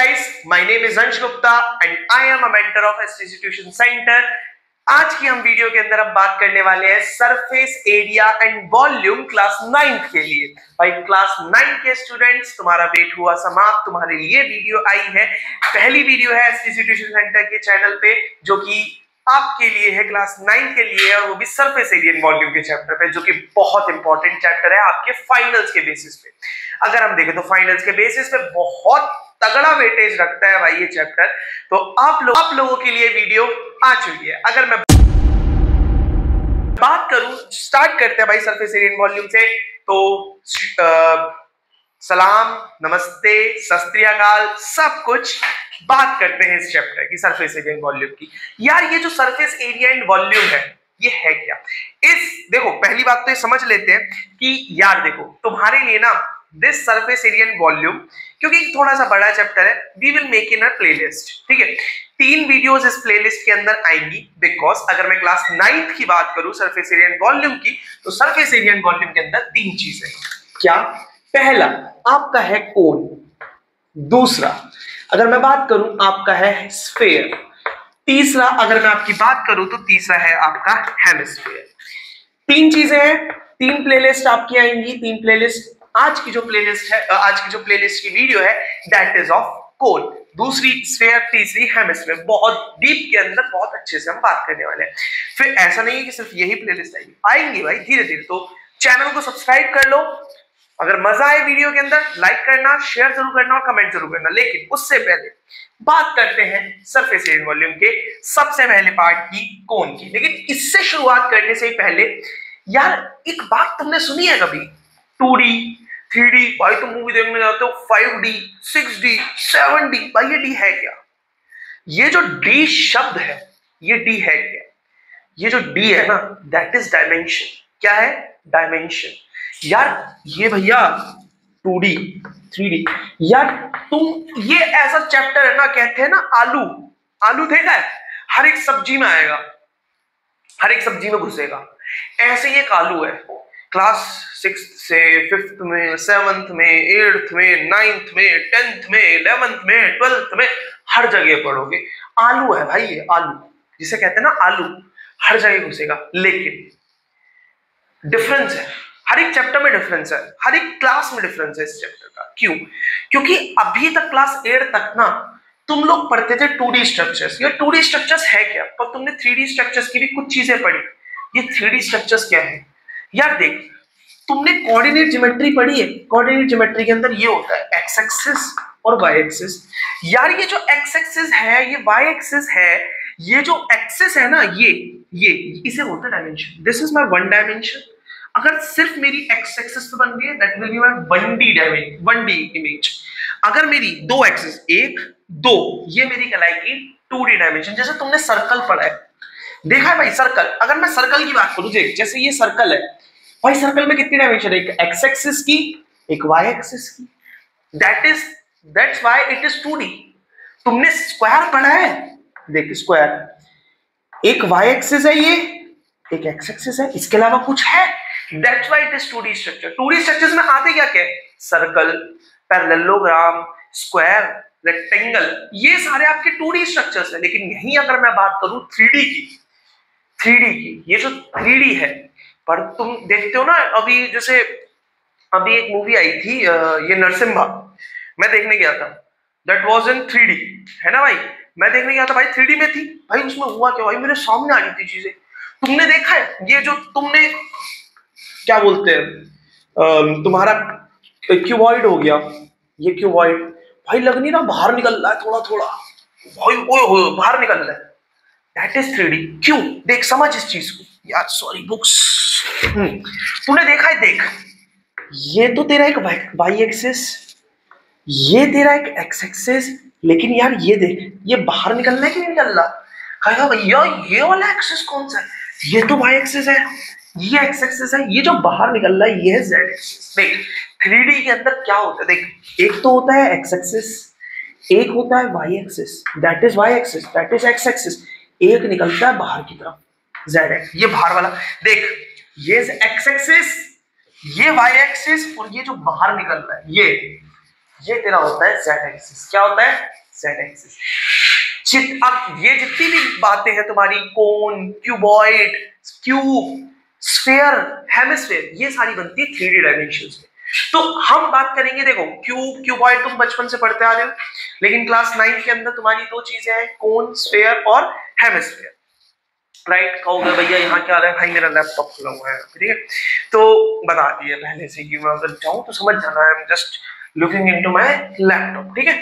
guys, my name is Ansh Gupta and I am a mentor of STC Tuition Center. आज की हम video के अंदर हम बात करने वाले हैं surface area and volume class 9th के लिए। भाई क्लास 9 के स्टूडेंट्स, तुम्हारा वेट हुआ समाप्त, तुम्हारे लिए वीडियो आई है। पहली वीडियो है STC ट्यूशन सेंटर के चैनल पे जो कि आपके लिए है, क्लास 9 के लिए, और वो भी सरफेस एरिया एंड वॉल्यूम के चैप्टर पे, जो कि बहुत इंपॉर्टेंट चैप्टर है आपके फाइनल्स के बेसिस पे। अगर हम देखें तो फाइनल्स के बेसिस पे बहुत तगड़ा वेटेज रखता है भाई ये चैप्टर। तो आप लोगों के लिए वीडियो आ चुकी है। अगर मैं बात करूं, स्टार्ट करते हैं भाई सरफेस एरिया एंड वॉल्यूम से। तो सलाम, नमस्ते, सत श्री अकाल, सब कुछ बात करते हैं इस चैप्टर की, सरफेस एरिया एंड वॉल्यूम की। यार ये जो सरफेस एरिया एंड वॉल्यूम है ये है क्या? देखो पहली बात तो ये समझ लेते हैं कि यार देखो तुम्हारे लिए ना this surface area and volume, क्योंकि थोड़ा सा बड़ा चैप्टर है, we will make in a playlist. ठीक है, 3 वीडियोस इस प्लेलिस्ट के अंदर आएंगी। बिकॉज अगर मैं क्लास 9th की बात करूं सरफेस एरिया एंड वॉल्यूम की, तो सरफेस एरिया एंड वॉल्यूम के अंदर 3 चीजें। क्या? पहला आपका है कोन, दूसरा अगर मैं बात करूं आपका है स्फेयर, तीसरा अगर मैं आपकी बात करूं तो तीसरा है आपका हेमिस्फीयर। 3 चीजें हैं, 3 प्लेलिस्ट आपकी आएंगी। 3 प्लेलिस्ट, आज की जो प्लेलिस्ट है, आज की जो प्लेलिस्ट की वीडियो है दैट इज ऑफ कोन, दूसरी स्फीयर, तीसरी हेमिस्फीयर। बहुत डीप के अंदर बहुत अच्छे से हम बात करने वाले हैं। फिर ऐसा नहीं है कि सिर्फ यही प्लेलिस्ट आएंगी भाई, धीरे धीरे। तो चैनल को सब्सक्राइब कर लो। अगर मजा आए वीडियो के अंदर लाइक करना, शेयर जरूर करना और कमेंट जरूर करना। लेकिन उससे पहले बात करते हैं सरफेस एरिया वॉल्यूम के सबसे पहले पार्ट की, कोन की। लेकिन इससे शुरुआत करने से ही पहले यार एक बात तुमने सुनी है कभी? 2D 3D, भाई तुम मूवी देखने जाते हो 5D 6D 7D, भाई ये D है क्या? ये जो D शब्द है, ये D है क्या? ये जो D है ना, दैट इज डायमेंशन। क्या है? डायमेंशन। यार ये भैया 2D 3D, यार तुम ये ऐसा चैप्टर है ना, कहते हैं ना आलू, आलू देखा है? हर एक सब्जी में आएगा, हर एक सब्जी में घुसेगा। ऐसे ही एक आलू है, क्लास 6th से 5th में, 7th में, 8th में, 9th में, 10th में, 11th में, 12th में, हर जगह पढ़ोगे। आलू है भाई, ये आलू जिसे कहते हैं ना आलू, हर जगह घुसेगा। लेकिन डिफरेंस है, हर एक चैप्टर में डिफरेंस है, हर एक क्लास में डिफरेंस है इस चैप्टर का। क्यों? क्योंकि अभी तक क्लास 8 तक ना तुम लोग पढ़ते थे 2D स्ट्रक्चर्स। ये 2D स्ट्रक्चर्स है क्या? पर तुमने 3D स्ट्रक्चर्स की भी कुछ चीजें पढ़ी। ये 3D स्ट्रक्चर्स क्या है? यार देख, तुमने कोऑर्डिनेट ज्योमेट्री पढ़ी है। कोऑर्डिनेट ज्योमेट्री के अंदर ये होता है एक्स एक्सिस और वाई एक्सिस। यार ये जो एक्स एक्सिस है, ये वाई एक्सिस है, ये जो एक्सिस है ना, ये इसे बोलते हैं dimension. This is my 1 dimension. अगर सिर्फ मेरी एक्स एक्सिस पे बन गई है, that will be my 1D dimension, 1D image. अगर मेरी 2 एक्सिस, 1 2, ये मेरी कहलाएगी 2D डायमेंशन। जैसे तुमने सर्कल पढ़ा है, देखा है भाई सर्कल। अगर मैं सर्कल की बात करूं, देख जैसे ये सर्कल है भाई, सर्कल में कितनी डायमेंशन है? एक एक्स एक्सिस की, एक वाई एक्सिस की। That's why it is 2D। तुमने स्क्वायर पढ़ा है, देख स्क्वायर, एक वाई एक्सिस है, ये एक एक्स एक्सिस है, इसके अलावा कुछ है? That's why it is 2D structure. 2D structures में आते क्या क्या? सर्कल, पैरेललोग्राम, स्क्वायर, रेक्टेंगल, ये सारे आपके 2D स्ट्रक्चर्स है। लेकिन यहीं अगर मैं बात करूं 3D की, ये जो 3D है, पर तुम देखते हो ना, अभी जैसे अभी एक मूवी आई थी ये नरसिम्हा, मैं देखने गया था, दैट वाज इन 3D, है ना भाई? मैं देखने गया था भाई, 3D में थी भाई। उसमें हुआ क्या भाई, मेरे सामने आ रही थी चीजें। तुमने देखा है ये जो तुमने क्या बोलते हैं, तुम्हारा क्यूबॉइड हो गया, ये क्यूबॉइड भाई लग नहीं रहा बाहर निकल रहा है थोड़ा थोड़ा भाई, ओए बाहर निकल रहा है, दैट इज 3D। क्यों? देख समझ इस चीज को यार, सॉरी बुक्स। तूने देखा है, देख ये तो तेरा एक वाई एक्सिस, ये तेरा एक एक्स एक्सिस, लेकिन यार ये देख, ये बाहर निकलना है कि नहीं निकल रहा? कहेगा भैया ये वाला एक्सिस कौन सा है? ये तो वाई एक्सिस है, ये एक्स एक्सिस है, ये जो बाहर निकल रहा है ये है जेड एक्सिस। देख 3D के अंदर क्या होता है, देख एक तो होता है एक्स एक्सिस, एक होता है Y axis, that is Y axis, that is X axis. एक निकलता है बाहर की तरफ, जेड एक्सिस, ये बाहर वाला। देख ये एक्स एक्सिस, ये वाई एक्सिस, और ये जो बाहर निकल रहा है ये ये तेरा होता है z एक्सिस। क्या होता है? z axis. अब ये जितनी भी बातें हैं तुम्हारी, कोन, क्यूबॉइड, क्यूब, स्फीयर, हेमिस्फीयर, ये सारी बनती है 3D डायमेंशंस में। तो हम बात करेंगे, देखो क्यूब, क्यूबॉइड तुम बचपन से पढ़ते आ रहे हो, लेकिन क्लास 9 के अंदर तुम्हारी दो चीजें हैं, कोन, स्फीयर और हेमिस्फीयर। राइट, कहोगे भैया यहाँ क्या आ रहा है? भाई मेरा लैपटॉप खुला हुआ है, ठीक है, तो बता दिए पहले से कि मैं अगर जाऊं तो समझ जाना है, just looking into my laptop, ठीक है।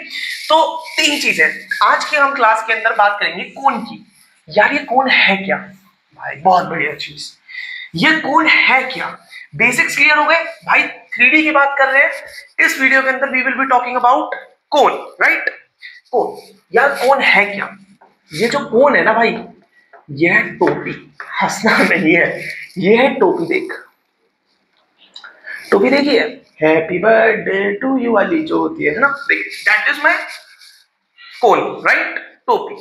तो तीन चीजें आज के हम क्लास के अंदर बात करेंगे कोन की। यार ये कोन है क्या? भाई बहुत बढ़िया चीज, ये कोन है क्या? बेसिक्स क्लियर हो गए भाई। 3D की बात कर रहे हैं इस वीडियो के अंदर, we will be talking about cone, right. Cone, यार कोन है क्या? ये जो कोन है ना भाई, ये है टोपी, हंसना नहीं है, ये है टोपी। देख टोपी देखिए, हैप्पी बर्थडे टू यू वाली जो होती है ना, देख that is my cone, right, टोपी।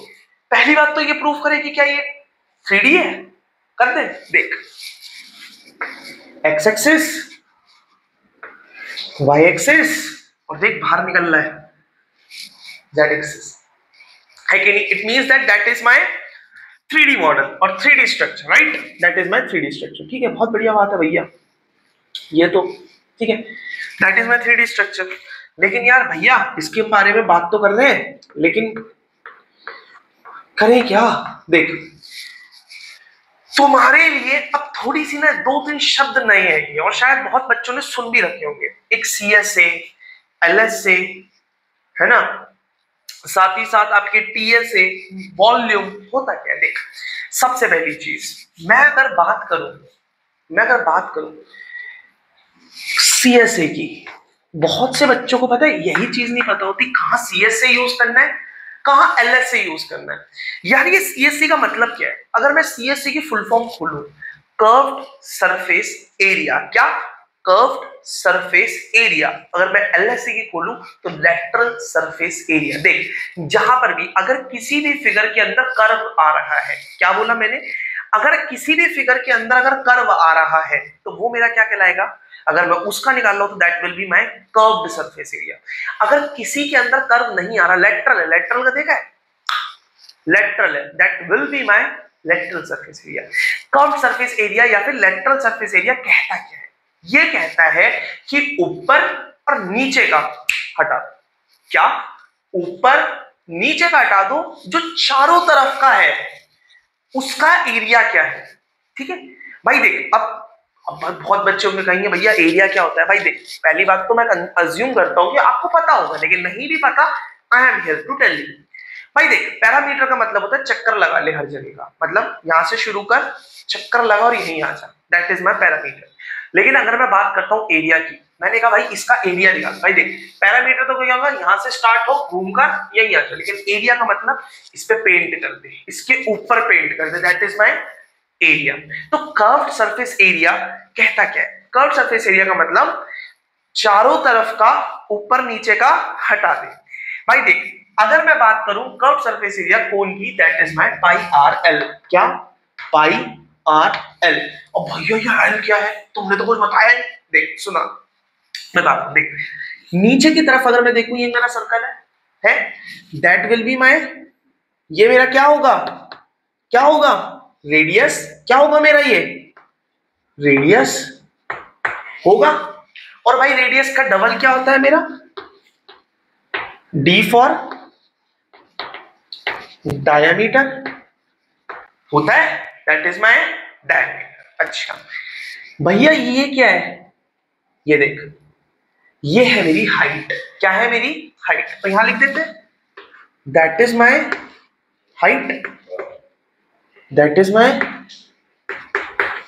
पहली बात तो ये प्रूफ करे कि क्या ये 3D है, कर दे। देख एक्स एक्सिस, वाई एक्सिस, और देख बाहर निकल रहा है जेड एक्सिस, है कि नहीं? It means that that is my 3D model और 3D structure, right, that is my 3D structure. ठीक है, बहुत बढ़िया बात है भैया, ये तो ठीक है, that is my 3D structure. लेकिन यार भैया इसके बारे में बात तो कर रहे हैं, लेकिन करें क्या? देख तुम्हारे लिए अब थोड़ी सी ना दो तीन शब्द नए हैं और शायद बहुत बच्चों ने सुन भी रखे होंगे। एक CSA, LSA, है ना, साथ ही साथ आपके TSA, वॉल्यूम। होता क्या है? देख सबसे पहली चीज मैं अगर बात करूं CSA की, बहुत से बच्चों को पता है यही चीज नहीं पता होती, कहां CSA यूज करना है, कहां LSA यूज करना है। यार ये CSA का मतलब क्या है? अगर मैं CSA की फुल फॉर्म खोलूं, कर्व्ड सरफेस एरिया, क्या? Curved surface area. अगर मैं LSA की खोलूं तो लेटरल सरफेस एरिया। देख जहां पर भी अगर किसी भी फिगर के अंदर कर्व आ रहा है, क्या बोला मैंने? अगर किसी भी फिगर के अंदर अगर कर्व आ रहा है तो वो मेरा क्या कहलाएगा? अगर मैं उसका निकाल रहा हूं तो that will be my curved surface area. अगर किसी के अंदर कर्व नहीं आ रहा, लेटरल है, लेटरल का देखा है, लेटरल है, that will be my lateral surface area. Curved surface area या फिर लेटरल सरफेस एरिया कहता क्या है? ये कहता है कि ऊपर और नीचे का हटा दो। क्या? ऊपर नीचे का हटा दो, जो चारों तरफ का है उसका एरिया क्या है। ठीक है भाई। देख अब बहुत बच्चे होंगे कहेंगे भैया एरिया क्या होता है? भाई देख पहली बात तो मैं अज्यूम करता हूं कि आपको पता होगा, लेकिन नहीं भी पता, I am here to tell you. भाई देख पैरामीटर का मतलब होता है चक्कर लगा ले हर जगह का, मतलब यहां से शुरू कर, चक्कर लगा और यहीं आ जा, दैट इज माय पैरामीटर। लेकिन अगर मैं बात करता हूं एरिया की, मैंने कहा भाई इसका एरिया निकाल। भाई देख पैरामीटर तो क्या होगा, यहां से स्टार्ट हो, घूमकर यहीं आ जा, लेकिन एरिया का मतलब इस पे पेंट कर दे, इसके ऊपर पेंट कर दे, दैट इज माय एरिया। तो कर्व्ड सरफेस एरिया कहता क्या है? कर्व्ड सरफेस एरिया का मतलब चारों तरफ का ऊपर नीचे का हटा दे। भाई देख अगर मैं बात करूं कर्व्ड सरफेस एरिया कोन की, that is my pi R L. क्या? पाई आर एल। और भैया ये एल क्या है? तुमने तो कुछ बताया नहीं। देख सुना मैं बात, देख नीचे की तरफ अगर मैं देखूं, ये मेरा सर्कल है दैट विल बी माय, ये मेरा क्या होगा? क्या होगा? रेडियस। क्या होगा मेरा? ये रेडियस होगा। और भाई रेडियस का डबल क्या होता है मेरा? डी फॉर डायमीटर होता है, दैट इज माय डायमीटर। अच्छा भैया ये क्या है? ये देख ये है मेरी हाइट। क्या है मेरी हाइट? तो यहां लिख देते हैं that is my height, that is my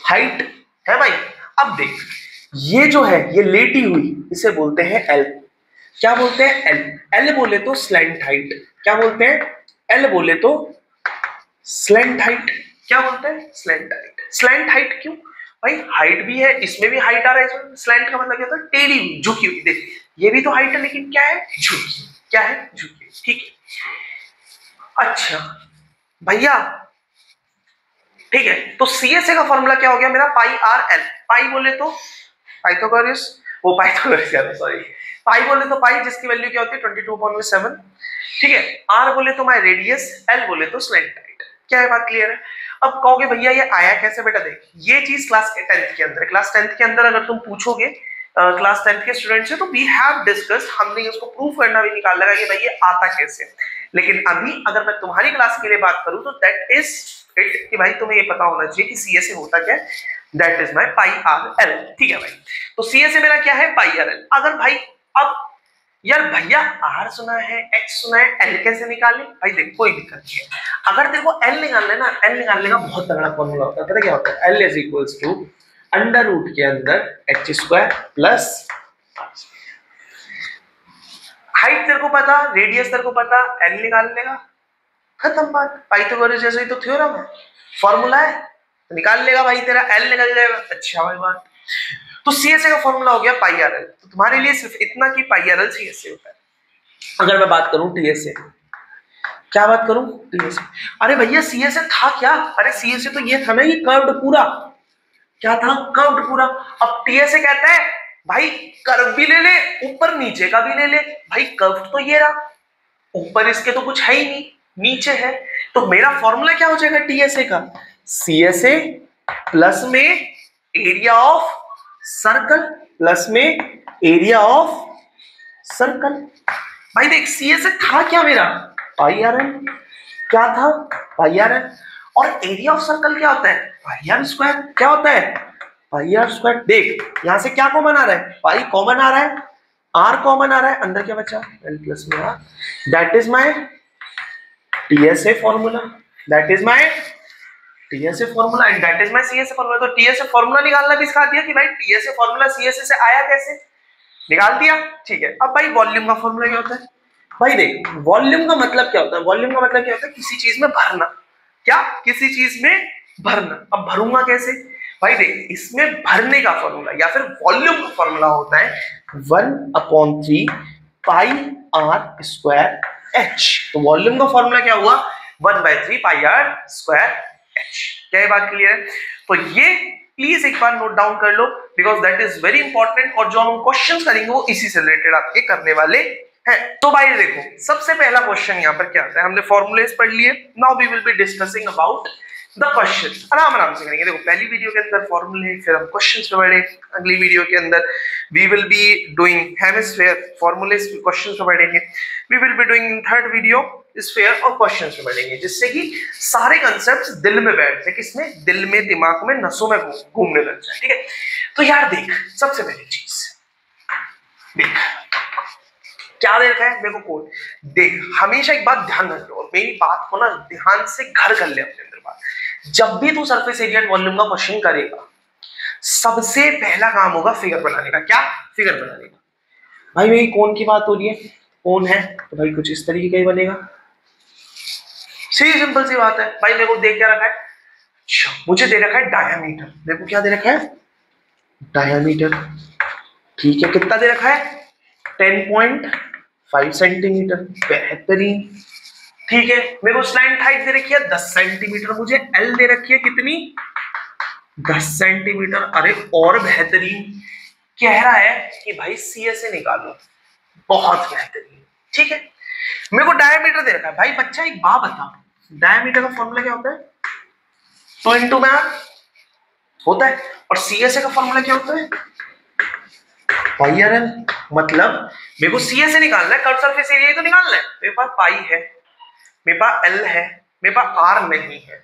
height है भाई। अब देख ये जो है ये लेटी हुई, इसे बोलते हैं एल। क्या बोलते हैं? एल। एल बोले तो स्लैंट हाइट। क्या बोलते हैं? एल बोले तो स्लैंट हाइट। क्या बोलते हैं? Slant height. स्लैंट हाइट क्यों भाई? हाइट भी है, इसमें भी हाइट आ रहा है, इसमें स्लैंट का मतलब क्या होता है? टेढ़ी हुई, झुकी हुई। देख ये भी तो हाइट है, लेकिन क्या है? झुकी। क्या है? झुकी। ठीक है। अच्छा भैया ठीक है, तो CSA का फॉर्मूला क्या हो गया मेरा? पाई आर एल। पाई बोले तो पाइथागोरस, वो पाइथागोरस क्या था, सॉरी, पाई बोले तो पाई, जिसकी वैल्यू क्या होती है 22/7, ठीक है। आर बोले तो माई रेडियस, एल बोले तो स्लैंट हाइट। क्या है बात क्लियर है? अब कहोगे भैया ये आया कैसे? बेटा देख, ये चीज क्लास 10th के अंदर, क्लास 10th के अंदर अगर तुम पूछोगे क्लास 10th के स्टूडेंट से, तो वी हैव डिस्कस, हमने इसको प्रूफ करना भी निकाल लगा कि भाई ये आता कैसे। लेकिन अभी अगर मैं तुम्हारी क्लास के लिए बात करूं तो दैट इज इट, कि भाई तुम्हें ये पता होना चाहिए कि सी से होता क्या है। That is my pi R L, ठीक है भाई। तो सी से मेरा क्या है? पाई आर एल। अगर भाई अब यार भैया आर सुना है, एक्स सुना है, एल कैसे निकाले? भाई देख कोई दिक्कत नहीं है, अगर तेरे को एल निकालना है ना, एल निकालने का बहुत तगड़ा फॉर्मूला होता है। पता क्या होता है? L is equals to under root के अंदर एच स्क्वायर प्लस हाइट तेरे को पता, रेडियस तेरे को पता, एल निकाल लेगा, खत्म बात। पाइथागोरस जैसे ही तो थ्योरम है, फॉर्मूला है, तो निकाल लेगा भाई, तेरा एल निकल जाएगा। अच्छा भाई बात। तो सीएसए का फॉर्मूला हो गया पाई आर एल। तो तुम्हारे लिए सिर्फ इतना कि पाई आर एल सीएसए होता है। अगर मैं बात करूं टीएसए, क्या बात करूं? टीएसए। अरे भैया सीएसए था क्या? अरे सीएसए तो ये था ना, ये कर्व्ड पूरा। क्या था? कर्व्ड पूरा। अब टीएसए कहता है भाई कर्व भी ले ले, ऊपर नीचे का भी ले ले। भाई कर्व तो ये रहा, ऊपर इसके तो कुछ है ही नहीं, नीचे है। तो मेरा फॉर्मूला क्या हो जाएगा टीएसए का? सीएसए प्लस में एरिया ऑफ सर्कल प्लस में एरिया ऑफ सर्कल। भाई देख सीएसए था क्या मेरा? पाई आर एल। क्या था? पाई आर एल। और एरिया ऑफ सर्कल क्या होता है? पाई आर स्क्वायर। क्या होता है? पाई आर स्क्वायर। देख यहां से क्या कॉमन आ रहा है? पाई कॉमन आ रहा है, आर कॉमन आ रहा है, अंदर क्या बचा? एल प्लस में R. That is my TSA formula, that is my TSA formula and that is my CSA formula. तो टीएसए फॉर्मूला निकालना भी सिखा दिया कि भाई टीएसए फॉर्मूला सीएसए से आया कैसे, निकाल दिया, ठीक है। अब भाई वॉल्यूम का फॉर्मूला क्या होता है? भाई देख वॉल्यूम का मतलब क्या होता है? वॉल्यूम का मतलब क्या होता है? किसी चीज में भरना। क्या? किसी चीज में भरना। अब भरूंगा कैसे? भाई देख इसमें भरने का फॉर्मूला या फिर वॉल्यूम का फॉर्मूला होता है 1/3 पाई आर स्क्वायर एच। तो वॉल्यूम का फॉर्मूला क्या हुआ? 1/3 पाई आर स्क्वायर एच। क्या ये बात क्लियर है? तो ये प्लीज एक बार नोट डाउन कर लो, because that is very important. और जो हम क्वेश्चन करेंगे वो इसी से रिलेटेड आपके करने वाले हैं। तो भाई देखो सबसे पहला क्वेश्चन यहाँ पर क्या आता है? हमने फॉर्मूलेस पढ़ लिए, now we will be discussing about the question. आराम से करेंगे। देखो पहली वीडियो के अंदर फॉर्मूले, फिर हम क्वेश्चंस पे बढ़े। अगली वीडियो के अंदर we will be doing hemisphere, formulas questions पे बढ़ेंगे। We will be doing in third video sphere और क्वेश्चंस पे बढ़ेंगे, जिससे कि सारे कांसेप्ट्स दिल में बैठ जाए, किसमें? दिल में, दिमाग में, नसों में घूमने लग जाए, ठीक है। तो यार देख सबसे पहली चीज देख क्या दे रखा है मेरे को कोड। देख हमेशा एक बात ध्यान रखो और मेरी बात को ना ध्यान से घर कर ले अपने अंदर बात। जब भी तू सरफेस एरिया एंड वॉल्यूम का क्वेश्चन करेगा, सबसे पहला काम होगा फिगर बनाने का। क्या? फिगर बनाने का। भाई मेरी कोन की बात हो रही है, कोन है तो भाई कुछ इस तरीके का ही बनेगा। सीधी सिंपल सी बात है। भाई मेरे को देख क्या रखा है? अच्छा मुझे दे रखा है डायमीटर। मेरे को क्या दे रखा है? डायमीटर। ठीक है, कितना दे रखा है? 10.5 सेंटीमीटर। बेहतरीन। ठीक है, मेरे को स्लैंट हाइट दे रखी है 10 सेंटीमीटर। मुझे एल दे रखी है कितनी? 10 सेंटीमीटर। अरे और बेहतरीन, कह रहा है कि भाई सीएसए निकालो। बहुत बेहतरीन, ठीक है। मेरे को डायमीटर दे रखा है। भाई बच्चा एक बात बता, डायमीटर का फॉर्मूला क्या होता है? 2 इंटू में होता है। और सीएसए का फॉर्मूला क्या होता है? पाई आर एल। मतलब मेरे को सीएसए निकालना है, कर्व सरफेस एरिया तो निकालना है। मेरे पास पाई है, मेरे पास एल है, मेरे पास आर नहीं है।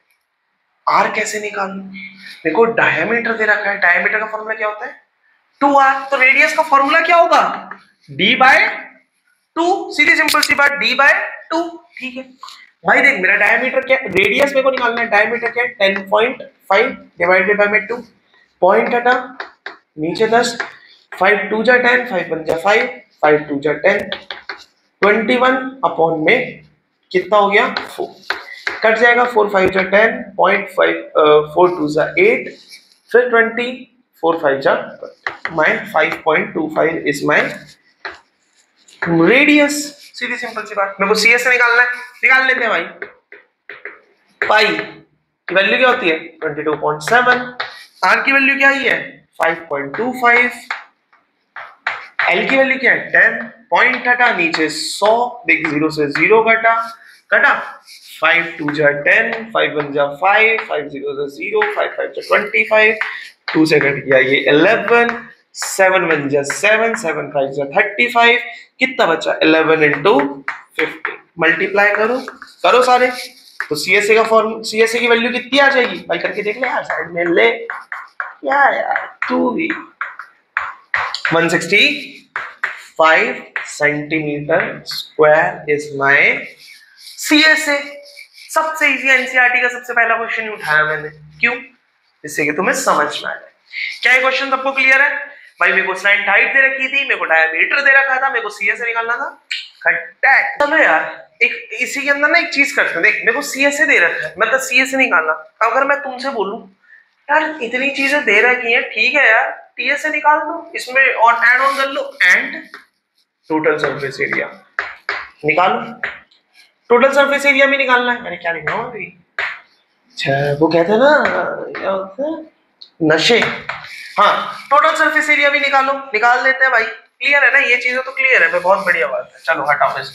आर कैसे निकालूं? मेरे को डायमीटर दे रखा है। डायमीटर का फॉर्मूला क्या होता है? 2r। तो रेडियस का फॉर्मूला क्या होगा? d/2। सीधी सिंपल सी बात, d/2। ठीक है भाई देख मेरा डायमीटर क्या, रेडियस मेरे को निकालना है। डायमीटर क्या है? 10.5 डिवाइडेड बाय 2। पॉइंट हटा, नीचे 10, 5 2 जा 10, 5 1 जा 5, 5 2 जा 10, 21 अपॉन में कितना हो गया? 4। कट जाएगा, 4 5 जा 10, 0.5 4 2 जा 8, फिर 20, 4 5 जा माय 5.25 इज माय रेडियस। सीधी सिंपल सी बात। मेरे को सीएस से निकालना है, निकाल लेते हैं भाई। पाई की वैल्यू क्या होती है? 22.7। आर की वैल्यू क्या ही है? 5.25। एल की वैल्यू क्या है 10, पॉइंट हटा नीचे 100, देख 0 से 0 घटा घटा 5 2 जा 10, 5 1 जा 5, 5 0 जा 0, 5 5 जा 25, 2 से घट गया ये 11, 7 1 जा 7, 7 5 जा 35, कितना बचा 11 इंटू 50, मल्टीप्लाई करो करो सारे, तो सीएसए का फॉर्म सीएसए की वैल्यू कितनी आ जाएगी भाई, करके देख ले यार, साइड में ले क्या यार 2v 165 centimetre square is my CSA. सबसे इजी एनसीईआरटी का सबसे पहला क्वेश्चन उठाया मैंने, क्यों? जिससे कि तुम्हें समझ में आ जाए। क्या ये क्वेश्चन सबको क्लियर है भाई? मेरे को स्लैंट हाइट दे रखी थी, मेरे को डायमीटर दे रखा था, मेरे को सीएसए निकालना था। खट्टा चलो यार, एक इसी के अंदर ना एक चीज करते हैं, देख मेरे को सीएसए दे रखा है, मतलब सीएसए निकालना। अगर मैं तुमसे बोलूं यार इतनी चीजें दे रखी हैं, ठीक है यार टीएसए निकाल दो, इसमें और ऐड ऑन कर लो, एंड टोटल सरफेस एरिया निकालो। टोटल सरफेस एरिया भी निकालना है, मैंने क्या लिखा हुआ अभी? अच्छा वो कहते हैं ना क्या होता है, नशे। हाँ टोटल सरफेस एरिया भी निकालो, निकाल देते हैं भाई। क्लियर है ना, ये चीजें तो क्लियर है भाई, बहुत बढ़िया बात है। चलो हटाओ इसे,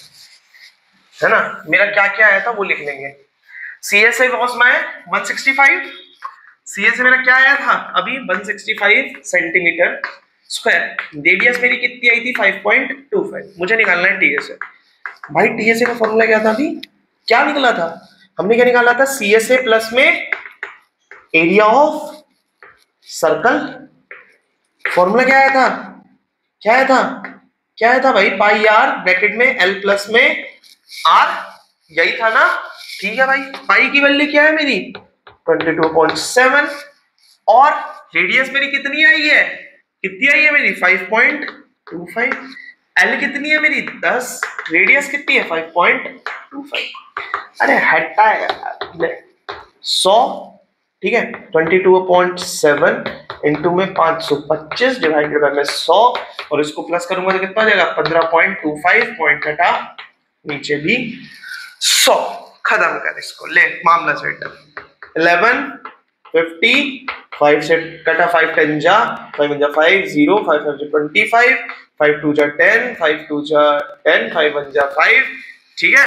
है ना, मेरा क्या क्या आया था वो लिख लेंगे। सीएसए वाज माय 165, सीएसए मेरा क्या आया था अभी 165 सेंटीमीटर स्क्वायर, रेडियस मेरी कितनी आई थी 5.25, मुझे निकालना है टीएसए। भाई टीएसए का फॉर्मूला क्या था अभी, क्या निकला था हमने, क्या निकाला था सीएसए प्लस में एरिया ऑफ सर्कल। फॉर्मूला क्या आया था, क्या आया था, क्या आया था भाई, पाई आर ब्रैकेट में एल प्लस में आर, यही था ना। ठीक है भाई, पाई की वैल्यू क्या है मेरी 22.7 और रेडियस मेरी कितनी आई है, कितनी आई है मेरी 5.25, एल कितनी है मेरी 10, रेडियस कितनी है 5.25। अरे हटा है 100, ठीक है 22.7 इंटू में 525 डिवाइडेड बाय में 100, और इसको प्लस करूंगा तो कितना आ जाएगा 15.25, पॉइंट हटा नीचे भी 100, खत्म कर इसको, ले मामला सेट। 11 50, 5 से कटा 5 10 जा 5 जा 5 0, 5 5 जा 25, 5 2 जा 10, 5 2 जा 10, 5 1 जा 5, ठीक है।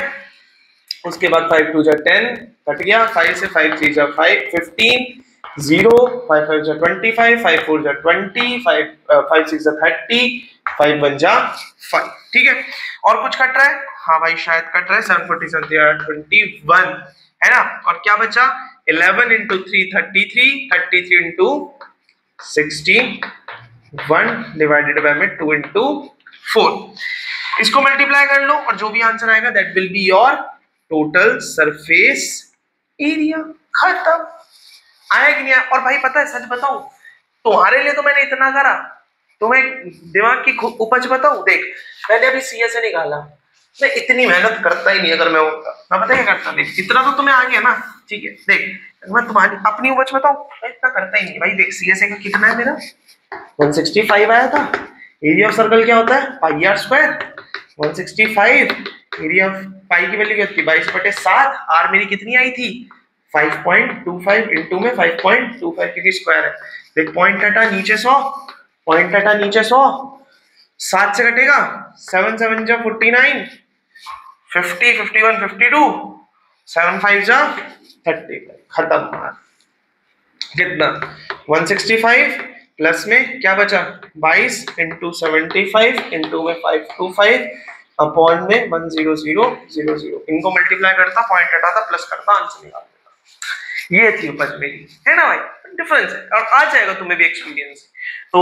उसके बाद 5 2 जा 10 कट गया, 5 से 5 3 जा 5 15, 0 5 5 जा 25, 5 4 जा 20, 5 6 जा 30, 5 1 जा 5, ठीक है। और कुछ कट रहा है? हाँ भाई शायद कट रहा है, 747 21 है ना, और क्या बचा 11 इंटू 3 33, 33 इंटू 16, 1 डिवाइडेड बाय में 2 इंटू 4, इसको मल्टीप्लाई कर लो और जो भी आंसर आएगा that will be your total surface area. खत्म। आया कि नहीं आया? और भाई पता है सच बताऊं, तुम्हारे लिए तो मैंने इतना करा, तुम्हें दिमाग की उपज बताऊं, देख मैंने अभी सीएसए निकाला, मैं इतनी मेहनत करता ही नहीं, अगर मैं होता मैं पता क्या करता, देख इतना तो तुम्हें आ गया ना, ठीक है देख मैं तुम्हारी अपनी उपज बताऊं, मैं इतना करता ही नहीं भाई। देख सीएसए का कितना है मेरा 165 आया था, एरिया ऑफ सर्कल क्या होता है पाई आर स्क्वायर, 165 एरिया ऑफ पाई की वैल्यू क्या थी 22/7, आर मेरी कितनी आई थी 5.25 इंटू में 5.25 क्योंकि स्क्वायर है। देख पॉइंट हटा नीचे 100, पॉइंट हटा नीचे 100, 7 से कटेगा 7 7 जा 49, 50 51 52, 7 5 जा 30, खत्म। कितना 165 प्लस में क्या बचा 22 इंटू 75 इंटू में 525 अपॉन में 10000, इनको मल्टीप्लाई करता, पॉइंट हटाता, प्लस करता, आंसर निकाल देता। ये थी उपज मेरी, है ना भाई, डिफरेंस है और आ जाएगा तुम्हें भी एक्सपीरियंस। तो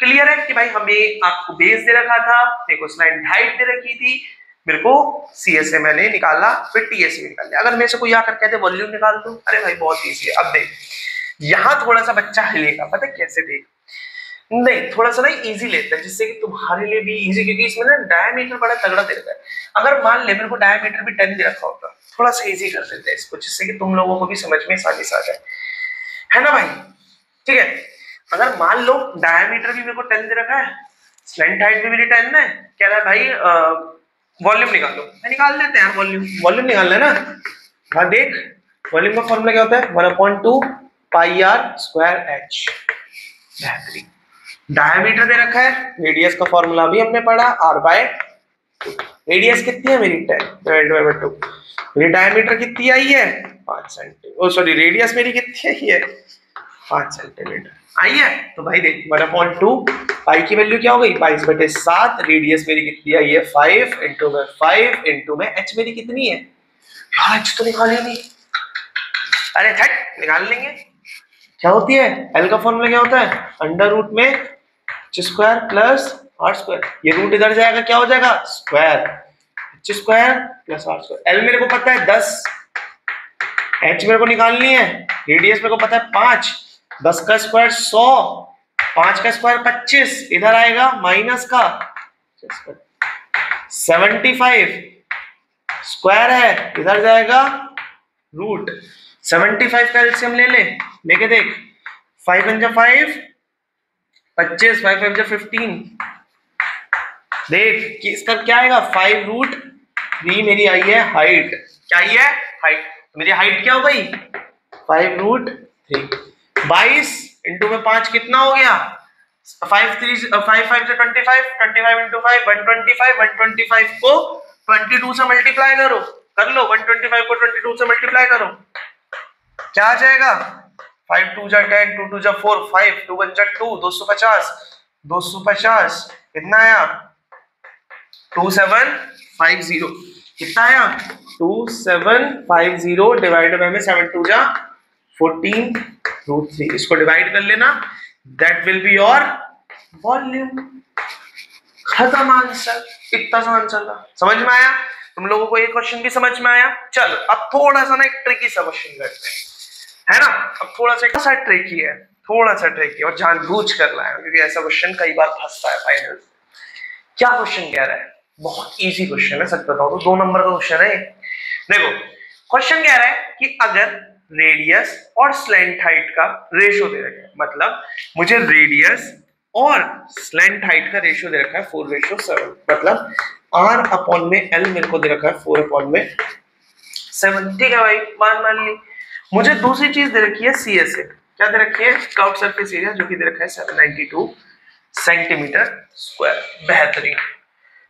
क्लियर है कि भाई हमें आपको बेस दे रखा था, देखो स्लैंट हाइट दे रखी थी, मेरे को सीएसए मैंने निकाला, फिर टीएसए निकाल लिया। अगर मेरे से कोई आकर कहते वॉल्यूम निकाल दो, अरे भाई बहुत ईजी है। अब देख यहां थोड़ा सा बच्चा हिलेगा, पता कैसे, देख नहीं थोड़ा सा ना इजी लेता है जिससे कि तुम्हारे लिए भी इजी, क्योंकि इसमें ना डायमीटर बड़ा तगड़ा दे रखा है। अगर मान ले मेरे को डायमीटर भी 10 दे रखा होता, थोड़ा सा इजी कर देते हैं इसको, जिससे कि तुम लोगों को भी समझ में आसानी से आ जाए, है ना भाई, ठीक है। अगर मान लो डायमीटर भी मेरे को 10 दे रखा है, स्लैंट हाइट भी मेरी 10 है, कह रहा है भाई वॉल्यूम निकाल लो, मैं निकाल देते हैं यार, वॉल्यूम निकालना है ना। हाँ देख वॉल्यूम का फॉर्मूला क्या होता है 1/2 पाई आर स्क्वायर एच, बेहतरीन। डायमीटर दे रखा है, रेडियस का फॉर्मूला भी हमने पढ़ा r बाय, रेडियस कितनी है मेरी 10 डिवाइडेड बाय 2, मेरी डायमीटर कितनी आई है 5 सेंटीमीटर, ओ सॉरी रेडियस मेरी कितनी आई है 5 सेंटीमीटर आई है। तो भाई देख 1/2 पाई की वैल्यू क्या हो गई 22/7, रेडियस मेरी कितनी आई है 5 इंटू में h मेरी कितनी है यार, h तो निकाली नहीं, अरे थट निकाल लेंगे। क्या होती है L का फॉर्मूला क्या होता है अंडर रूट में h square plus r square, ये रूट इधर जाएगा क्या हो जाएगा square, h square plus r square. L मेरे को पता है 10, h मेरे को निकालनी है, रेडियस मेरे को पता है 5, 10 का स्क्वायर 100, 5 का स्क्वायर 25, इधर आएगा माइनस का 75, स्क्वायर है इधर जाएगा रूट, 75 का एलसीएम ले लेके देख, 5 × 5 25, 5 × 15, देख कि इसका क्या आएगा 5√3 मेरी आई है हाइट, क्या आई है हाइट, मेरी हाइट क्या हो गई 5√3, 22 इंटू में 5 कितना हो गया 5 3 5 5 से 25, 25 इंटू 5 125, 125 को 22 से मल्टीप्लाई करो, कर लो 125 को 22 से मल्टीप्लाई करो, क्या आ जाएगा 5 2 जा 10, 2 2 जा 4, 5 2 1 जा 2, 250, 250 कितना आया 2750, कितना आया 2750 डिवाइडेड बाय में 7 2 जा 14√3, इसको डिवाइड कर लेना, that will be your volume, खत्म आंसर, इतना सा आंसर था। समझ में आया तुम लोगों को, ये क्वेश्चन भी समझ में आया। चल अब थोड़ा सा ना एक ट्रिकी सा क्वेश्चन करते हैं, है ना, अब थोड़ा सा ट्रिकी है, थोड़ा सा ट्रिकी और जानबूझ कर रहा है क्योंकि ऐसा क्वेश्चन कई बार फंसता है फाइनल। क्या क्वेश्चन कह रहा है, बहुत इजी क्वेश्चन है, सच बताओ तो 2 नंबर का क्वेश्चन है। देखो क्वेश्चन कह रहा है कि अगर रेडियस और स्लैंट हाइट का रेशियो दे रखा है, मतलब मुझे रेडियस और स्लैंट हाइट का रेशियो दे रखा है 4:7, मतलब r/में l मेरे को दे रखा है 4/7, ठीक है भाई मान ली। मुझे दूसरी चीज दे रखी है CSA, क्या दे रखी है कर्व्ड सरफेस एरिया, जो कि दे रखा है 792 सेंटीमीटर स्क्वायर, बेहतरीन।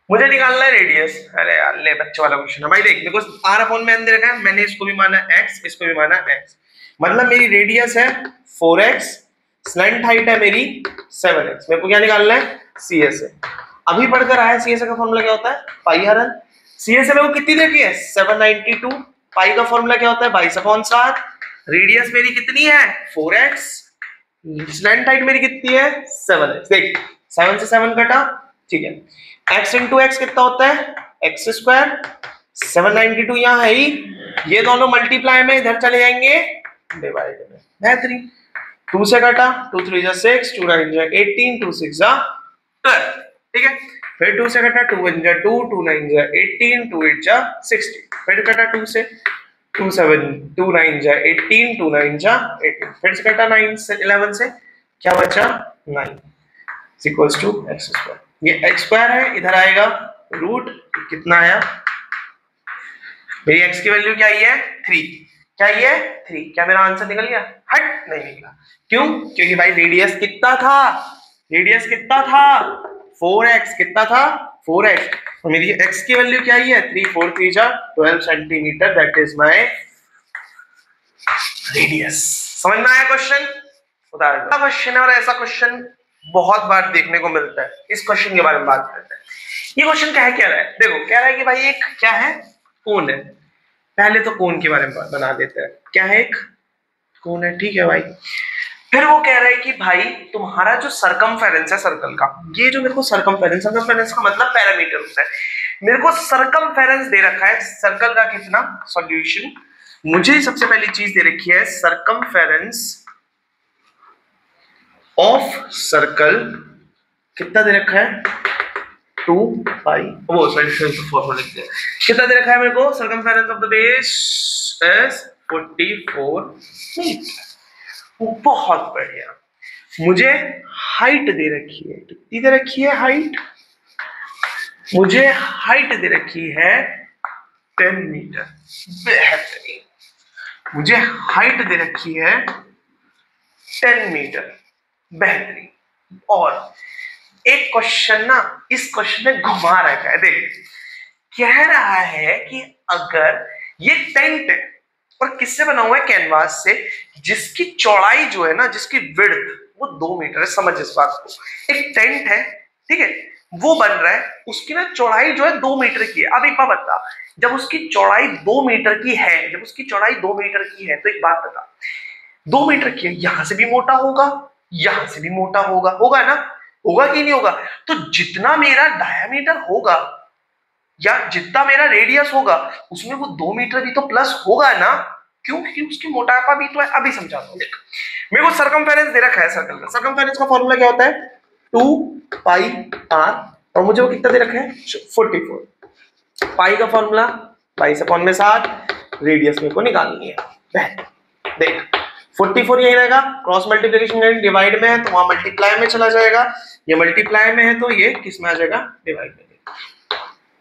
मुझे निकालना है रेडियस, अरे यार ले बच्चे वाला क्वेश्चन है भाई, देख मेरे को r/n दे रखा है, मैंने इसको भी माना x, इसको भी माना x, मतलब मेरी रेडियस है 4x, स्लैंट हाइट है मेरी 7x, मेरे को क्या निकालना है CSA। अभी पढ़कर आया CSA का फॉर्मूला क्या होता है पाई r l, CSA मेरे को कितनी देखी है 792, पाई का फॉर्मूला क्या होता है 22/7, रेडियस मेरी कितनी है 4x, स्लैंट हाइट मेरी कितनी है 7x, देख 7 से 7 कटा, ठीक है, x इंटू एक्स कितना होता है x स्क्वायर, 792 यहाँ है ही, ये दोनों मल्टीप्लाई में इधर चले जाएंगे डिवाइड में, बेहतरीन। 2 से कटा, 2 3 जा 6, 2 9 जा 18, 2 6 जा 12, ठीक है, फिर 2 से कटा, 2 1 जा 2, 2 9 जा 18, 2 8 जा 16, फिर कटा 2 से, 2 7 2 9 जा 18, 2 9 जा 18, फिर से कटा 9 से 11 से, क्या बचा 9 इक्वल्स टू x स्क्वायर, ये x स्क्वायर है, इधर आएगा रूट, कितना आया मेरी x की वैल्यू क्या आई है 3, क्या आई है 3, क्या मेरा आंसर निकल गया, हट नहीं निकला, क्यों, क्योंकि भाई रेडियस कितना था, रेडियस कितना था 4x, कितना था 4x, तो मेरी x की वैल्यू क्या आई है 3 4 3 जा 12 centimetre, that is my radius. समझ में आया क्वेश्चन, उदाहरण क्वेश्चन है और ऐसा क्वेश्चन बहुत बार देखने को मिलता है। इस क्वेश्चन के बारे में बात करते हैं। ये क्वेश्चन क्या है, कह रहा है, देखो कह रहा है कि भाई एक क्या है कोन है, पहले तो कोन के बारे में बना देते हैं, क्या है एक कोन है, ठीक है भाई। फिर वो कह रहा है कि भाई तुम्हारा जो सरकमफेरेंस है सर्कल का, ये जो मेरे को सरकमफेरेंस का मतलब पैरामीटर होता है, मेरे को सरकमफेरेंस दे रखा है सर्कल का कितना, सॉल्यूशन मुझे सबसे पहली चीज दे रखी है सरकमफेरेंस ऑफ सर्कल, कितना दे रखा है 2 पाई, वो सॉरी फॉर्मूला लिखते हैं, कितना दे रखा है मेरे को circumference of the base is 44 metre, बहुत बढ़िया। मुझे हाइट दे रखी है, कितनी दे रखी है हाइट, मुझे हाइट दे रखी है 10 मीटर, बेहतरीन, मुझे हाइट दे रखी है 10 मीटर, बेहतरीन। और एक क्वेश्चन ना इस क्वेश्चन में घुमा रखा है, देख कह रहा है कि अगर ये टेंट है और किससे बना हुआ है, कैनवास से, जिसकी चौड़ाई जो है ना, जिसकी विड्थ वो 2 मीटर है। समझ इस बात को, एक टेंट है, ठीक है, वो बन रहा है, उसकी ना चौड़ाई जो है 2 मीटर की है। अब एक बात बता, जब उसकी चौड़ाई 2 मीटर की है, जब उसकी चौड़ाई 2 मीटर की है, तो एक बात बता, 2 मीटर की है, यहां से भी मोटा होगा, यहां से भी मोटा होगा, होगा ना, होगा कि नहीं होगा? तो जितना मेरा डायमीटर होगा या जितना मेरा रेडियस होगा उसमें वो 2 मीटर भी तो प्लस होगा ना, क्यों? क्योंकि उसकी मोटापा भी तो है। अभी समझाता हूं, देख मेरे को सरकमफेरेंस दे रखा है सर्कल का। सरकमफेरेंस का फॉर्मूला क्या होता है? 2 पाई आर, और मुझे वो कितना दे रखा है? 44। पाई का फॉर्मूला पाई से अपॉन में 7, रेडियस मेरे को निकालनी है। देख 44 यही रहेगा, क्रॉस मल्टीप्लिकेशन करेंगे, डिवाइड में है तो वहां मल्टीप्लाई में चला जाएगा, ये मल्टीप्लाई में है तो ये किस में आ जाएगा? डिवाइड में।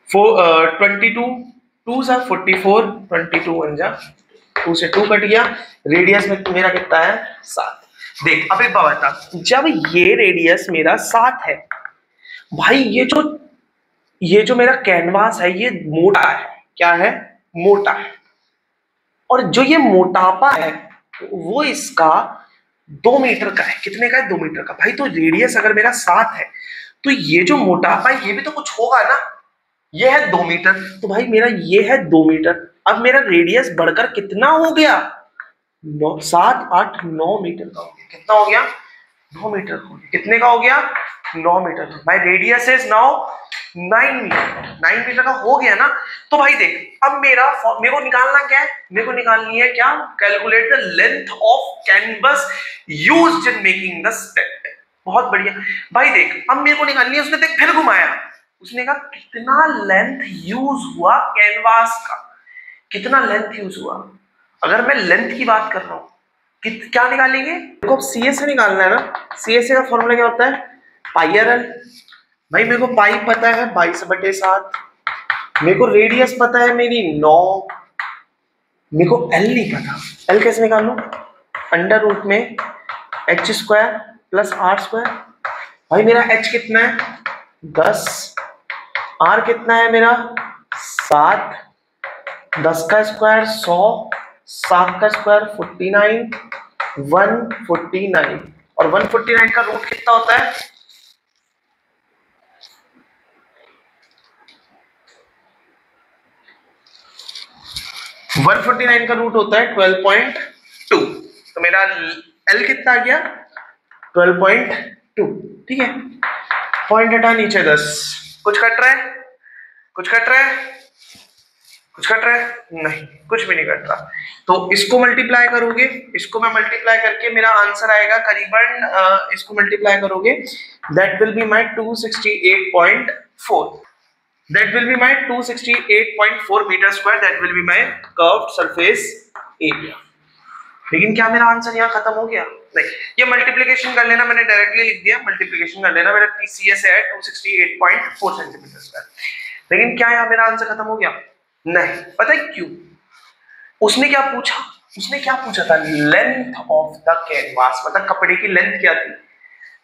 22 2 जा 44, 22 1 जा 2 से 2 कट गया, रेडियस में मेरा कितना है? 7। देख अब एक बात बता, जब ये रेडियस मेरा 7 है भाई, ये जो मेरा कैनवास है ये मोटा है। क्या है? मोटा है। और जो ये मोटापा है वो इसका 2 मीटर का है। कितने का है? 2 मीटर का। भाई तो रेडियस अगर मेरा 7 है तो ये जो मोटापा है ये भी तो कुछ होगा ना, ये है 2 मीटर, तो भाई मेरा ये है 2 मीटर। अब मेरा रेडियस बढ़कर कितना हो गया? 7 8 9 मीटर का हो गया। कितना हो गया? 9 मीटर हो गया। कितने का हो गया? 9 metre. My radius is now 9 metre. 9 metre का हो गया ना। तो भाई देख अब मेरे को निकालना क्या है? मेरे को निकालनी है क्या? Calculate the length of canvas used in making the step. बहुत बढ़िया भाई। देख अब मेरे को निकालनी है, उसने देख फिर घुमाया, उसने कहा कितना लेंथ यूज हुआ कैनवास का, कितना लेंथ यूज हुआ। अगर मैं लेंथ की बात कर रहा हूं, क्या निकालेंगे? देखो सी से निकालना है ना। सी का फॉर्मूला क्या होता है? पाई आर एल। भाई मेरे को पाई पता है 22/7, मेरे को रेडियस पता है मेरी 9, मेरे को एल नहीं पता। एल कैसे निकालूं? अंडर रूट में h² प्लस r²। भाई मेरा h कितना है? 10, r कितना है मेरा? 7, 10 का स्क्वायर 100, 7 का स्क्वायर 49, 149। और 149 का रूट कितना होता है? वन 149 का रूट होता है 12.2। तो मेरा L कितना आ गया? 12.2। ठीक है, पॉइंट हटा नीचे 10। कुछ कट रहा है? कुछ कट रहा है? कुछ कट रहा है? नहीं, कुछ भी नहीं कट रहा। तो इसको मल्टीप्लाई करोगे, इसको मैं मल्टीप्लाई करके मेरा आंसर आएगा करीबन, इसको मल्टीप्लाई करोगे that will be my 268.4। that will be my 268.4 meter square, that will be my curved surface area। लेकिन क्या मेरा आंसर यहाँ खत्म हो गया? नहीं, ये मल्टीप्लिकेशन कर लेना, मैंने डायरेक्टली लिख दिया, मल्टीप्लिकेशन कर लेना। मेरा TCS है 268.4 सेंटीमीटर स्क्वायर। लेकिन क्या यहाँ मेरा आंसर खत्म हो गया? नहीं। पता है क्यों? उसने क्या पूछा? उसने क्या पूछा था? लेंथ ऑफ द कैनवास, मतलब कपड़े की लेंथ क्या थी।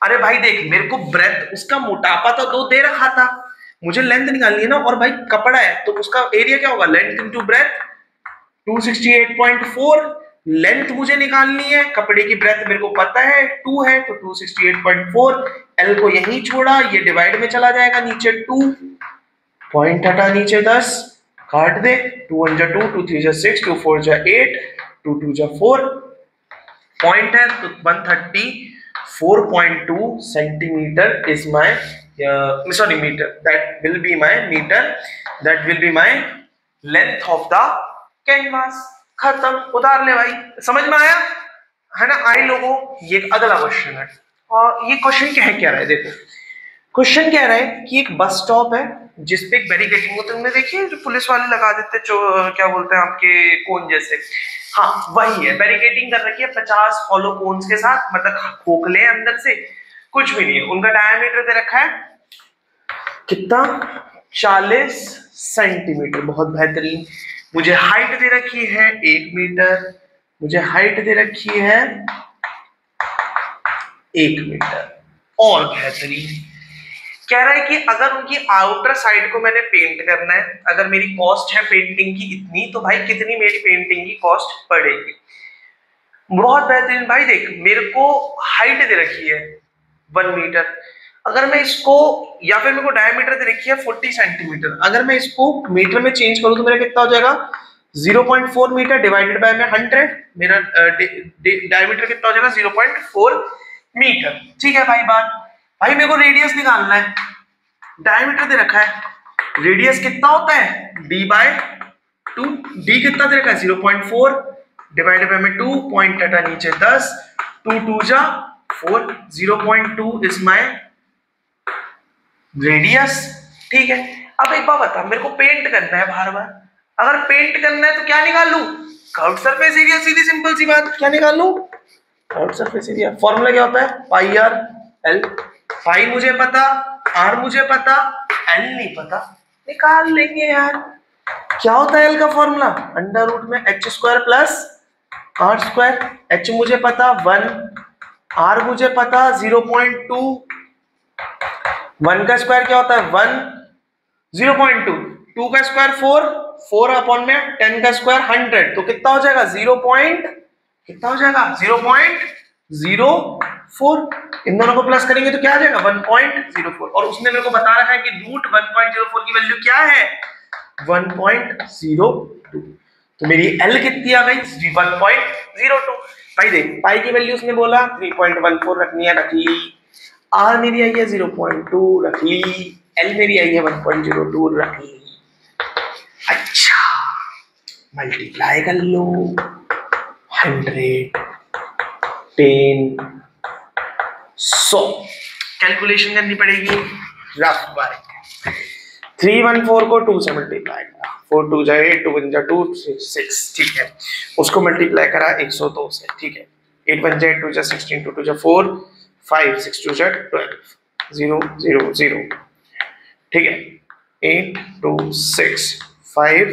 अरे भाई देख, मेरे को ब्रेथ, उसका मोटापा तो 2 दे रखा था, मुझे लेंथ निकालनी है ना। और भाई कपड़ा है तो उसका एरिया क्या होगा? Length into breadth. 268.4 लेंथ मुझे निकालनी है, कपड़े की ब्रेथ मेरे को पता है 2 है, तो 268.4। एल को यहीं छोड़ा, ये डिवाइड में चला जाएगा, नीचे 2, पॉइंट हटा नीचे 10, काट दे। 2 1 जा 2, 2 3 जा 6, 2 4 जा 8, 2 2 जा 4, पॉइंट है तो 134.2 centimetre is my sorry meter, that will be my meter, that will be my length of the canvas। खत्म, उतार ले भाई। समझ में आया है ना? आई लोगों, ये अगला क्वेश्चन है। और ये क्वेश्चन क्या है, क्या रहा है? देखो क्वेश्चन क्या रहा है कि एक बस स्टॉप है जिसपे एक बैरिकेडिंग होती है। तुमने देखी है जो पुलिस वाले लगा देते, जो क्या बोलते हैं आपके कोन जैसे, हाँ वही है। बैरिकेडिंग कर रखी है 50 हॉलो कोन्स के साथ, मतलब खोखले अंदर से, कुछ भी नहीं है। उनका डायमीटर दे रखा है कितना? 40 सेंटीमीटर। बहुत बेहतरीन। मुझे हाइट दे रखी है 1 मीटर, मुझे हाइट दे रखी है 1 मीटर, और बेहतरीन। कह रहा है कि अगर उनकी आउटर साइड को मैंने पेंट करना है, अगर मेरी कॉस्ट है पेंटिंग की इतनी, तो भाई कितनी मेरी पेंटिंग की कॉस्ट पड़ेगी। बहुत बेहतरीन भाई। देख मेरे को हाइट दे रखी है 1 मीटर, अगर मैं इसको, या फिर मेरे को डायमीटर दे रखी है 40 सेंटीमीटर, अगर मैं इसको मीटर में चेंज करूं तो मेरा कितना हो जाएगा 0.4 मीटर डिवाइडेड बाय में 100, मेरा डायमीटर कितना हो जाएगा 0.4 मीटर। ठीक है भाई बात। भाई मेरे को रेडियस निकालना है, डायमीटर दे रखा है, रेडियस कितना होता है d/2, d कितना दे रखा है 0.4 डिवाइडेड बाय में 2, पॉइंट टाटा नीचे 10, 2 2 जा 4, 0.2 इज माय रेडियस। ठीक है, अब एक बात बता, मेरे को पेंट करना है बार बार, अगर पेंट करना है तो क्या निकाल लूं, कर्व्ड सरफेस एरिया। सीधी सिंपल सी बात, क्या निकाल लूं, कर्व्ड सरफेस एरिया। फॉर्मूला क्या होता है पाई आर एल, पाई मुझे पता, आर मुझे पता, एल नहीं पता, निकाल लेंगे यार। क्या होता है एल का फॉर्मूला, अंडर रूट में H square plus R square. H मुझे पता 1, आर मुझे पता 0.2, 1 का स्क्वायर क्या होता है 1, 0.2, 2 का स्क्वायर 4, 4 अपॉन में 10 का स्क्वायर 100, तो कितना हो जाएगा 0. कितना हो जाएगा 0.04। इन दोनों को प्लस करेंगे तो क्या आ जाएगा 1.04, और उसने मेरे को बता रखा है कि रूट 1.04 की वैल्यू क्या है 1.02, तो मेरी एल कितनी आ गई 1.02। भाई देख पाई की वैल्यू उसने बोला 3.14 रखनी है, रख ली। आर मेरी आई है 0.2 रख ली, एल मेरी आई है 1.02 रख ली। अच्छा मल्टीप्लाई कर लो, 100, 10, 100 कैलकुलेशन करनी पड़ेगी रफ बाय। 314 को 2 से मल्टीप्लाई करा, 4 2 जा 8, 2 1 जा 2, 6, ठीक है, उसको मल्टीप्लाई करा 102 से, ठीक है, 8 1 जा 8, 2 जा 16, 2 2 जा 4, 5 6 2 जा 12, 0 0 0, ठीक है, 8 2 6 5,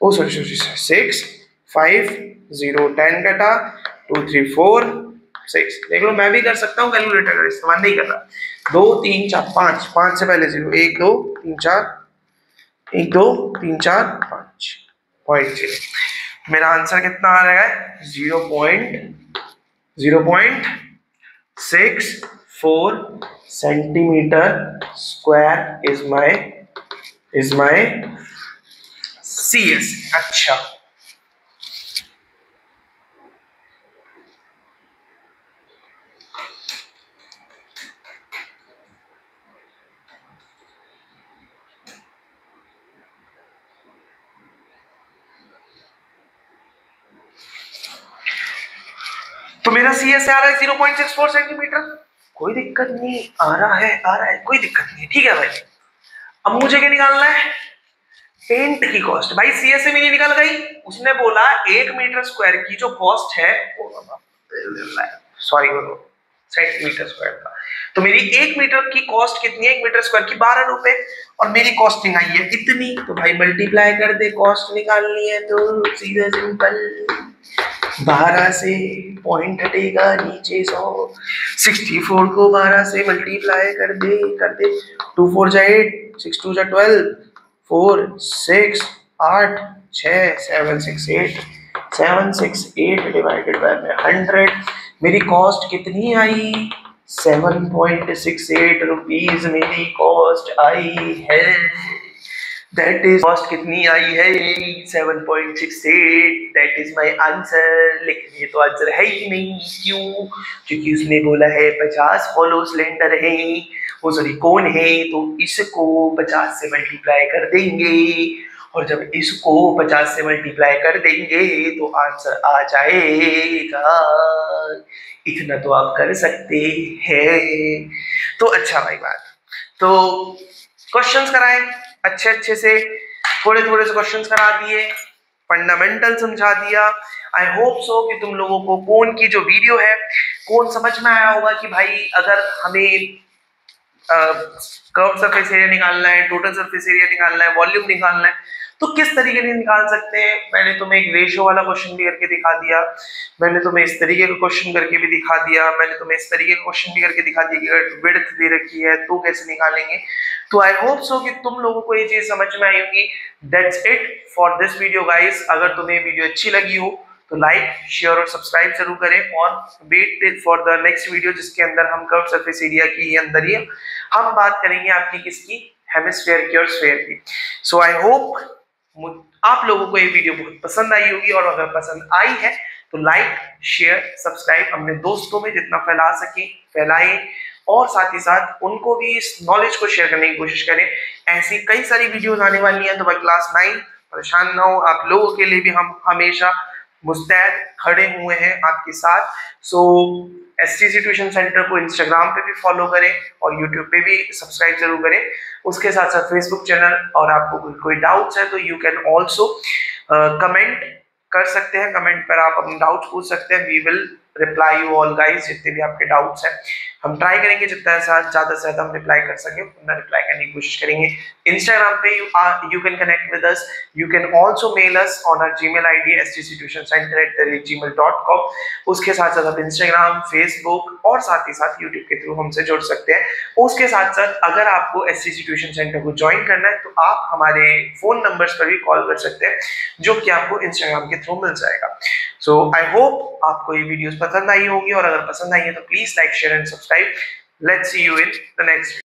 ओ सॉरी 6 5 0 10 कटा 2 3 4 6। देख लो मैं भी कर सकता हूँ, कैलकुलेटर का इस्तेमाल नहीं कर रहा। 2 3 4 5, 5 से पहले 0, 1 2 3 4, 1 2 3 4 5, 0.0। मेरा आंसर कितना आ रहा है 0.64 centimetre square is my CS। अच्छा तो मेरा CS आ रहा है 0.64 सेंटीमीटर, कोई दिक्कत नहीं, आ रहा है कोई दिक्कत नहीं, ठीक है भाई। अब मुझे क्या निकालना है पेंट की कॉस्ट। भाई CS से मेरी निकल गई, उसने बोला 1 मीटर स्क्वायर की जो कॉस्ट है, सॉरी सेंटीमीटर स्क्वायर का, तो मेरी 1 मीटर की कॉस्ट कितनी है 1 मीटर स्क्वायर की 12 रुपए, और मेरी कॉस्टिंग आई है इतनी, तो भाई मल्टीप्लाई कर दे, कॉस्ट निकालनी है तो सीधा सिंपल 12 से पॉइंट हटेगा नीचे 100, 64 को 12 से मल्टीप्लाई कर दे 2 4 जा 8, 6 2 जा 12, 4 6 8 6 7 6 8, 7 6 8 डिवाइडेड बाय 100, मेरी कॉस्ट कितनी आई 7.68 रुपीज मेरी कॉस्ट आई है। दैट इज कॉस्ट कितनी आई है 7.68, दैट इज माय आंसर। लेकिन ये तो आंसर है ही नहीं, क्यों, क्योंकि उसने बोला है 50 हॉलो सिलेंडर है, वो सॉरी कौन है, तो इसको 50 से मल्टीप्लाई कर देंगे, और जब इसको 50 से मल्टीप्लाई कर देंगे तो आंसर आ जाएगा। इतना तो आप कर सकते हैं। तो अच्छा भाई बात, तो क्वेश्चंस कराए अच्छे से, थोड़े से क्वेश्चंस करा दिए, फंडामेंटल समझा दिया। आई होप सो कि तुम लोगों को कौन की जो वीडियो है कौन समझ में आया होगा कि भाई अगर हमें कर्व सरफेस एरिया निकालना है, टोटल सरफेस एरिया निकालना है, वॉल्यूम निकालना है, तो किस तरीके से निकाल सकते हैं, मैंने तुम्हें एक रेशियो वाला क्वेश्चन भी करके दिखा दिया, मैंने तुम्हें इस तरीके का क्वेश्चन करके भी दिखा दिया, मैंने तुम्हें इस तरीके का क्वेश्चन भी करके दिखा दिया कि अगर विड्थ दे रखी है तो कैसे निकालेंगे। तो आई होप सो कि तुम लोगों को ये चीज समझ में आई होगी। That's it for this video guys. अगर तुम्हें वीडियो अच्छी लगी हो तो लाइक शेयर और सब्सक्राइब जरूर करें और wait for the next video जिसके अंदर हम कर्व सरफेस एरिया की अंदर ही हम बात करेंगे आपकी किसकी, हेमिस्फीयर की और स्फीयर की। सो आई होप आप लोगों को ये वीडियो बहुत पसंद आई होगी और अगर पसंद आई है तो लाइक शेयर सब्सक्राइब अपने दोस्तों में जितना फैला सके फैलाएं और साथ ही साथ उनको भी इस नॉलेज को शेयर करने की कोशिश करें। ऐसी कई सारी वीडियोस आने वाली हैं तो भाई क्लास 9 परेशान ना हो, आप लोगों के लिए भी हम हमेशा मुस्तैद खड़े हुए हैं आपके साथ। सो एसटीसी ट्यूशन सेंटर को इंस्टाग्राम पे भी फॉलो करें और यूट्यूब पे भी सब्सक्राइब जरूर करें। उसके साथ साथ फेसबुक चैनल, और आपको कोई डाउट्स है तो यू कैन ऑल्सो कमेंट कर सकते हैं, कमेंट पर आप अपने डाउट्स पूछ सकते हैं। We will reply you all guys, जितने भी आपके डाउट्स हैं हम ट्राई करेंगे जितना ज्यादा से ज्यादा हम रिप्लाई कर सके उतना रिप्लाई करने की कोशिश करेंगे। इंस्टाग्राम पे you can connect with us, you can also mail us on our Gmail ID stctutioncenter@gmail.com। उसके साथ साथ आप इंस्टाग्राम फेसबुक और साथ ही साथ यूट्यूब के थ्रू हमसे जुड़ सकते हैं। उसके साथ साथ अगर आपको एसटीसी ट्यूशन सेंटर को ज्वाइन करना है तो आप हमारे फोन नंबर्स पर भी कॉल कर सकते हैं जो कि आपको इंस्टाग्राम के थ्रू मिल जाएगा। सो आई होप आपको ये वीडियोस पसंद आई होगी और अगर पसंद आई है तो please like share and subscribe. Let's see you in the next